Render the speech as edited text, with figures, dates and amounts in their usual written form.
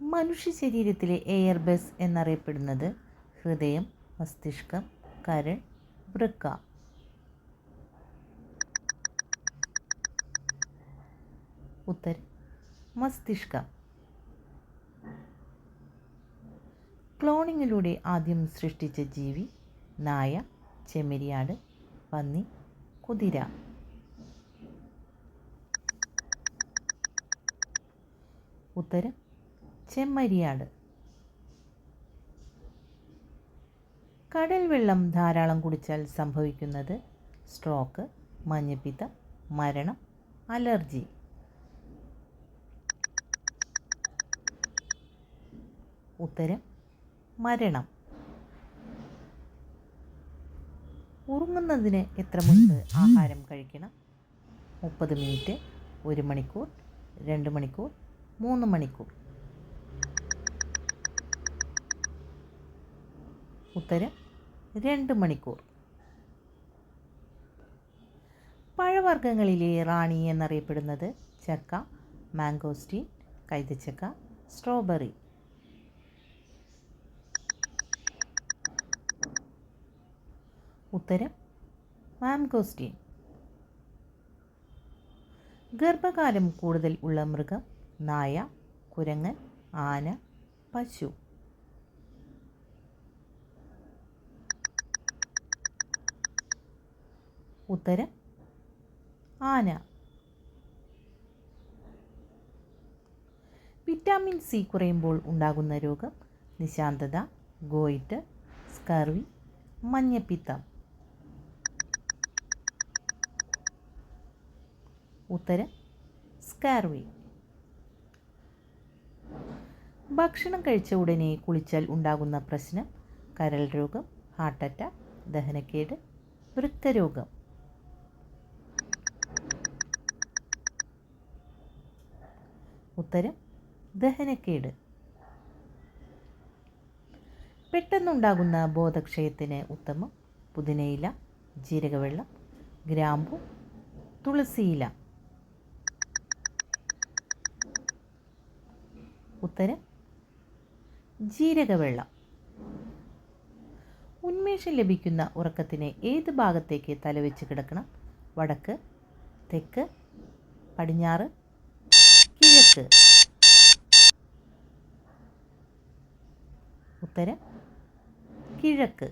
മനുഷ്യ ശരീരത്തിലെ air bus എന്നറിയപ്പെടുന്നത് ഹൃദയം, മസ്തിഷ്കം, കരൾ, വൃക്ക. ഉത്തരം മസ്തിഷ്കം. ക്ലോണിങ്ങിലൂടെ ആദ്യം സൃഷ്ടിച്ച ജീവി: നായ, ചെമ്മരിയാട്, പന്നി, കുതിര. ഉത്തരം ചെമ്മരിയാട്. കടൽ വെള്ളം ധാരാളം കുടിച്ചാൽ സംഭവിക്കുന്നത്: സ്ട്രോക്ക്, മഞ്ഞപ്പിത്തം, മരണം, അലർജി. ഉത്തരം മരണം. ഉറങ്ങുന്നതിന് എത്ര മുൻപ് ആഹാരം കഴിക്കണം? 30 മിനിറ്റ്, 1 മണിക്കൂർ, 2 മണിക്കൂർ, 3 മണിക്കൂർ. ഉത്തരം 2 മണിക്കൂർ. പഴവർഗ്ഗങ്ങളിലെ റാണി എന്നറിയപ്പെടുന്നത്: ചക്ക, മാംഗോസ്റ്റീൻ, കൈതച്ചക്ക, സ്ട്രോബെറി. ഉത്തരം മാംഗോസ്റ്റീൻ. ഗർഭകാലം കൂടുതൽ ഉള്ള മൃഗം: നായ, കുരങ്ങൻ, ആന, പശു. ഉത്തരം ആന. വിറ്റാമിൻ സി കുറയുമ്പോൾ ഉണ്ടാകുന്ന രോഗം: നിശാന്തത, ഗോയിറ്റർ, സ്കർവി, മഞ്ഞപ്പിത്തം. ഉത്തരം സ്കാർവി. ഭക്ഷണം കഴിച്ച ഉടനെ കുളിച്ചാൽ ഉണ്ടാകുന്ന പ്രശ്നം: കരൾ രോഗം, ഹാർട്ട് അറ്റാക്ക്, ദഹനക്കേട്, വൃക്ക രോഗം. ഉത്തരം ദഹനക്കേട്. പെട്ടെന്നുണ്ടാകുന്ന ബോധക്ഷയത്തിന് ഉത്തമം: പുതിനയില, ജീരകവെള്ളം, ഗ്രാമ്പു, തുളസിയില. ഉത്തരം ജീരകവെള്ളം. ഉന്മേഷം ലഭിക്കുന്ന ഉറക്കത്തിന് ഏത് ഭാഗത്തേക്ക് തലവെച്ച് കിടക്കണം? വടക്ക്, തെക്ക്, പടിഞ്ഞാറ്, കിഴക്ക്. ഉത്തരം കിഴക്ക്.